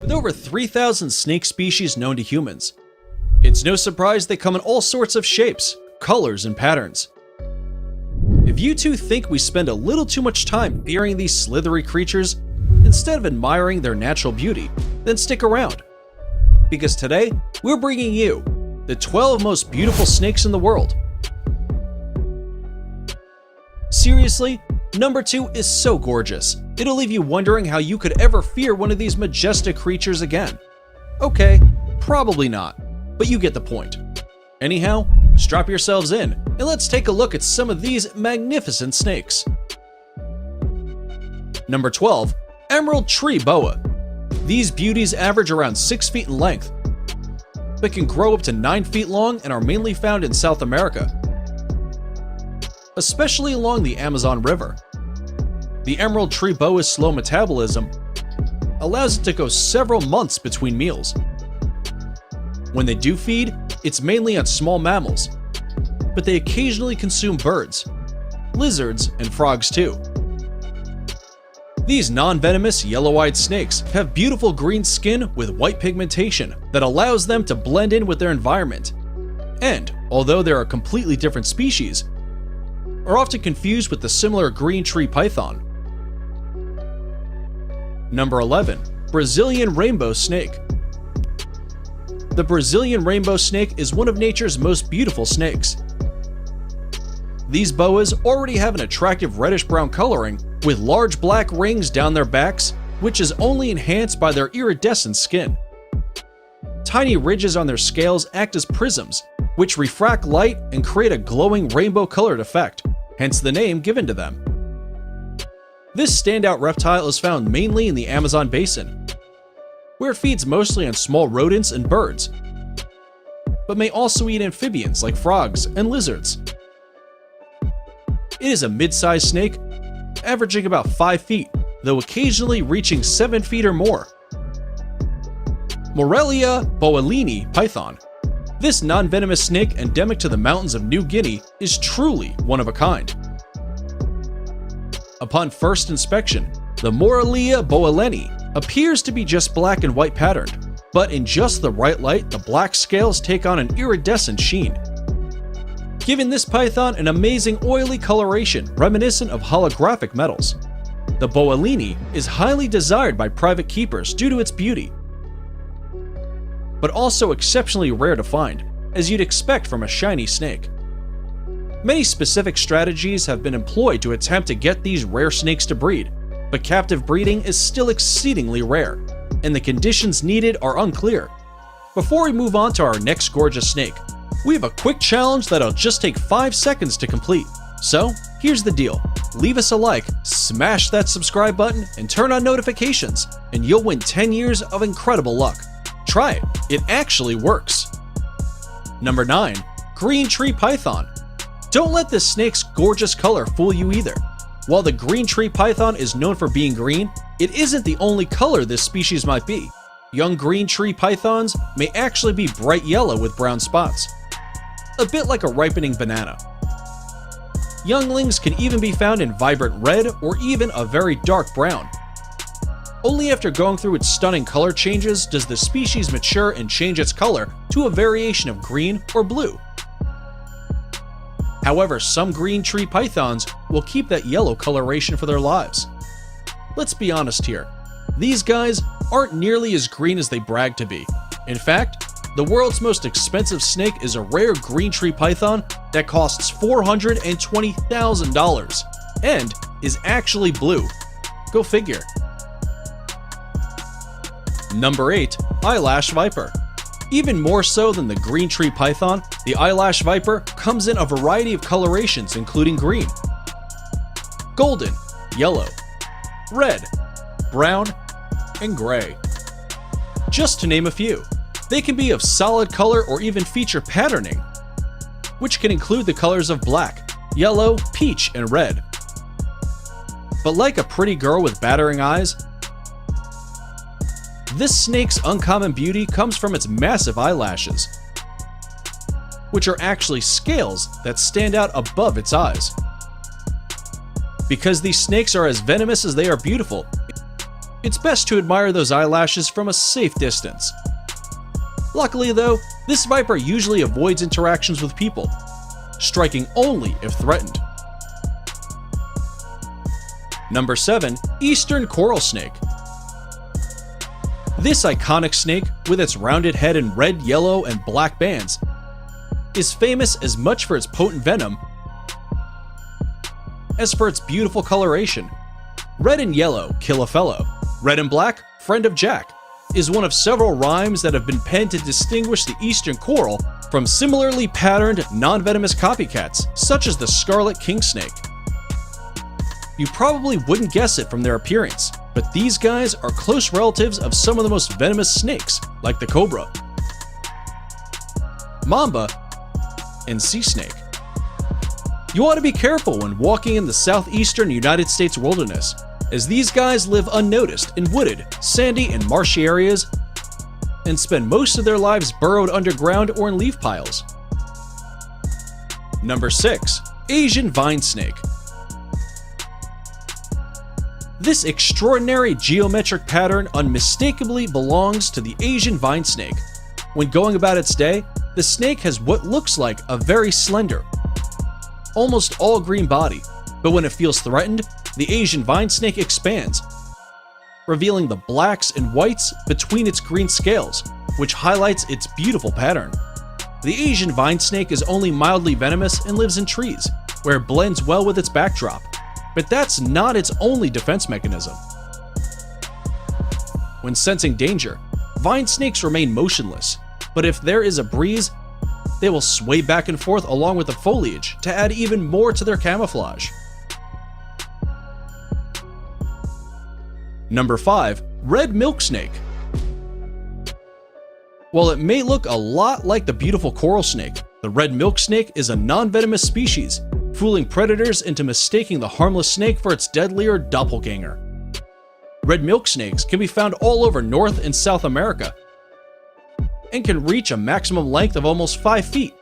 With over 3,000 snake species known to humans, it's no surprise they come in all sorts of shapes, colors, and patterns. If you two think we spend a little too much time fearing these slithery creatures instead of admiring their natural beauty, then stick around. Because today, we're bringing you the 12 most beautiful snakes in the world. Seriously, number 2 is so gorgeous, it'll leave you wondering how you could ever fear one of these majestic creatures again. Okay, probably not, but you get the point. Anyhow, strap yourselves in, and let's take a look at some of these magnificent snakes. Number 12. Emerald Tree Boa. These beauties average around 6 feet in length, but can grow up to 9 feet long and are mainly found in South America, especially along the Amazon River. The emerald tree boa's slow metabolism allows it to go several months between meals. When they do feed, it's mainly on small mammals, but they occasionally consume birds, lizards, and frogs too. These non-venomous yellow-eyed snakes have beautiful green skin with white pigmentation that allows them to blend in with their environment, and although they are a completely different species, are often confused with the similar green tree python. Number 11. Brazilian Rainbow Snake. The Brazilian rainbow snake is one of nature's most beautiful snakes. These boas already have an attractive reddish-brown coloring with large black rings down their backs, which is only enhanced by their iridescent skin. Tiny ridges on their scales act as prisms, which refract light and create a glowing rainbow-colored effect, hence the name given to them. This standout reptile is found mainly in the Amazon basin, where it feeds mostly on small rodents and birds, but may also eat amphibians like frogs and lizards. It is a mid-sized snake, averaging about 5 feet, though occasionally reaching 7 feet or more. Morelia boellini python. This non-venomous snake endemic to the mountains of New Guinea is truly one of a kind. Upon first inspection, the Morelia boellini appears to be just black and white patterned, but in just the right light, the black scales take on an iridescent sheen, giving this python an amazing oily coloration reminiscent of holographic metals. The boellini is highly desired by private keepers due to its beauty, but also exceptionally rare to find, as you'd expect from a shiny snake. Many specific strategies have been employed to attempt to get these rare snakes to breed, but captive breeding is still exceedingly rare, and the conditions needed are unclear. Before we move on to our next gorgeous snake, we have a quick challenge that'll just take 5 seconds to complete. So, here's the deal. Leave us a like, smash that subscribe button, and turn on notifications, and you'll win 10 years of incredible luck. Try it. It actually works. Number 9. Green Tree Python. Don't let this snake's gorgeous color fool you either. While the green tree python is known for being green, it isn't the only color this species might be. Young green tree pythons may actually be bright yellow with brown spots, a bit like a ripening banana. Younglings can even be found in vibrant red or even a very dark brown. Only after going through its stunning color changes does the species mature and change its color to a variation of green or blue. However, some green tree pythons will keep that yellow coloration for their lives. Let's be honest here, these guys aren't nearly as green as they brag to be. In fact, the world's most expensive snake is a rare green tree python that costs $420,000 and is actually blue. Go figure. Number 8. Eyelash Viper. Even more so than the green tree python, the eyelash viper comes in a variety of colorations including green, golden, yellow, red, brown, and gray. Just to name a few. They can be of solid color or even feature patterning, which can include the colors of black, yellow, peach, and red. But like a pretty girl with battering eyes, this snake's uncommon beauty comes from its massive eyelashes, which are actually scales that stand out above its eyes. Because these snakes are as venomous as they are beautiful, It's best to admire those eyelashes from a safe distance. Luckily though, this viper usually avoids interactions with people, striking only if threatened. Number 7. Eastern coral snake. This iconic snake, with its rounded head and red, yellow, and black bands, is famous as much for its potent venom as for its beautiful coloration. Red and yellow, kill a fellow. Red and black, friend of Jack, is one of several rhymes that have been penned to distinguish the eastern coral from similarly patterned, non-venomous copycats, such as the scarlet king snake. You probably wouldn't guess it from their appearance, but these guys are close relatives of some of the most venomous snakes, like the cobra, mamba, and sea snake. You ought to be careful when walking in the southeastern United States wilderness, as these guys live unnoticed in wooded, sandy, and marshy areas and spend most of their lives burrowed underground or in leaf piles. Number 6. Asian vine snake. This extraordinary geometric pattern unmistakably belongs to the Asian vine snake. When going about its day, the snake has what looks like a very slender, almost all green body, but when it feels threatened, the Asian vine snake expands, revealing the blacks and whites between its green scales, which highlights its beautiful pattern. The Asian vine snake is only mildly venomous and lives in trees, where it blends well with its backdrop. But that's not its only defense mechanism. When sensing danger, vine snakes remain motionless, but if there is a breeze, they will sway back and forth along with the foliage to add even more to their camouflage. Number 5. Red milk snake. While it may look a lot like the beautiful coral snake, the red milk snake is a non-venomous species, fooling predators into mistaking the harmless snake for its deadlier doppelganger. Red milk snakes can be found all over North and South America and can reach a maximum length of almost 5 feet.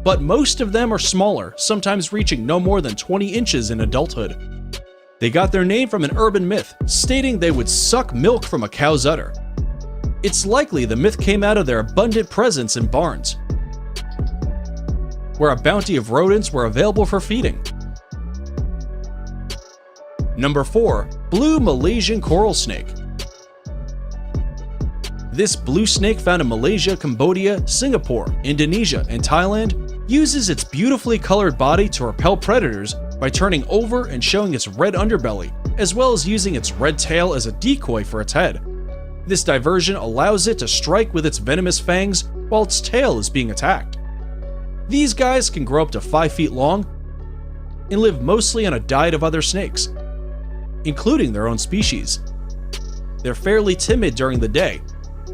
But most of them are smaller, sometimes reaching no more than 20 inches in adulthood. They got their name from an urban myth stating they would suck milk from a cow's udder. It's likely the myth came out of their abundant presence in barns, where a bounty of rodents were available for feeding. Number 4. Blue Malaysian coral snake. This blue snake found in Malaysia, Cambodia, Singapore, Indonesia, and Thailand uses its beautifully colored body to repel predators by turning over and showing its red underbelly, as well as using its red tail as a decoy for its head. This diversion allows it to strike with its venomous fangs while its tail is being attacked. These guys can grow up to 5 feet long and live mostly on a diet of other snakes, including their own species. They're fairly timid during the day,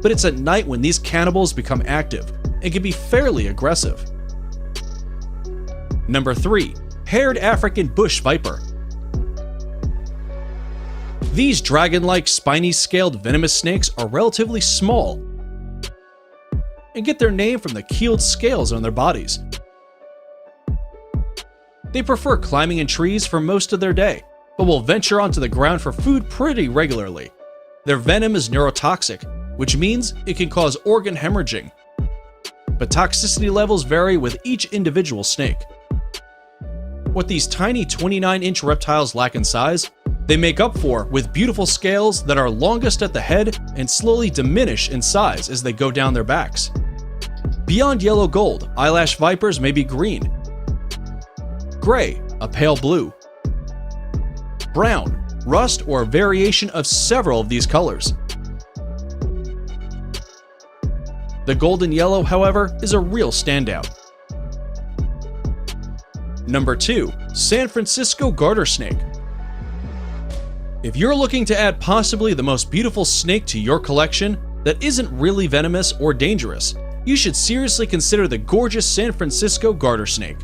but it's at night when these cannibals become active and can be fairly aggressive. Number 3. Haired African bush viper. These dragon-like spiny-scaled venomous snakes are relatively small and get their name from the keeled scales on their bodies. They prefer climbing in trees for most of their day, but will venture onto the ground for food pretty regularly. Their venom is neurotoxic, which means it can cause organ hemorrhaging, but toxicity levels vary with each individual snake. What these tiny 29-inch reptiles lack in size, they make up for with beautiful scales that are longest at the head and slowly diminish in size as they go down their backs. Beyond yellow gold, eyelash vipers may be green, gray, a pale blue, brown, rust, or a variation of several of these colors. The golden yellow, however, is a real standout. Number 2. San Francisco garter snake. If you're looking to add possibly the most beautiful snake to your collection that isn't really venomous or dangerous, you should seriously consider the gorgeous San Francisco garter snake.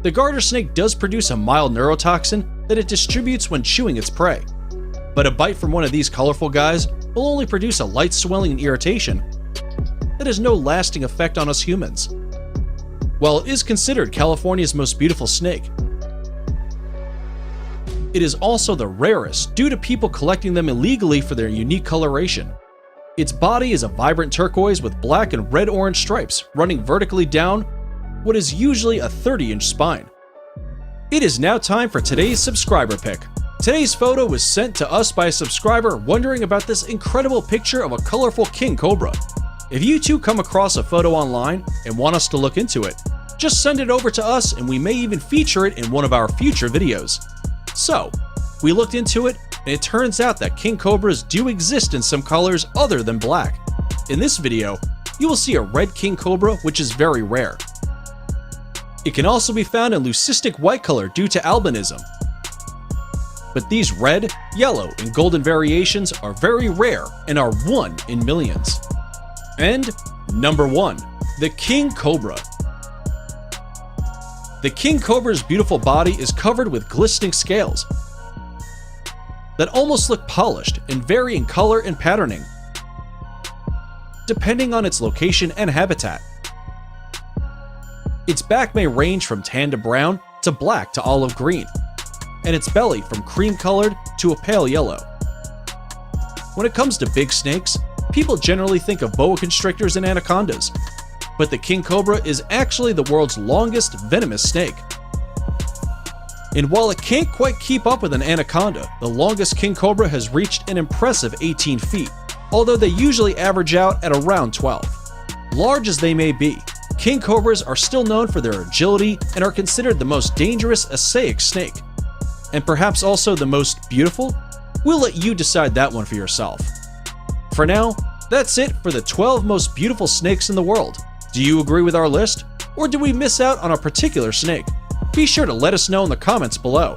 The garter snake does produce a mild neurotoxin that it distributes when chewing its prey, but a bite from one of these colorful guys will only produce a light swelling and irritation that has no lasting effect on us humans. While it is considered California's most beautiful snake, It is also the rarest due to people collecting them illegally for their unique coloration. Its body is a vibrant turquoise with black and red-orange stripes running vertically down what is usually a 30-inch spine. It is now time for today's subscriber pick. Today's photo was sent to us by a subscriber wondering about this incredible picture of a colorful king cobra. If you too come across a photo online and want us to look into it, just send it over to us and we may even feature it in one of our future videos. So, we looked into it and it turns out that king cobras do exist in some colors other than black. In this video, you will see a red king cobra, which is very rare. It can also be found in leucistic white color due to albinism. But these red, yellow, and golden variations are very rare and are 1 in millions. And number 1, the king cobra. The king cobra's beautiful body is covered with glistening scales that almost look polished and vary in color and patterning, depending on its location and habitat. Its back may range from tan to brown to black to olive green, and its belly from cream-colored to a pale yellow. When it comes to big snakes, people generally think of boa constrictors and anacondas, but the king cobra is actually the world's longest venomous snake. And while it can't quite keep up with an anaconda, the longest king cobra has reached an impressive 18 feet, although they usually average out at around 12. Large as they may be, king cobras are still known for their agility and are considered the most dangerous assaic snake. And perhaps also the most beautiful? We'll let you decide that one for yourself. For now, that's it for the 12 most beautiful snakes in the world. Do you agree with our list? Or did we miss out on a particular snake? Be sure to let us know in the comments below.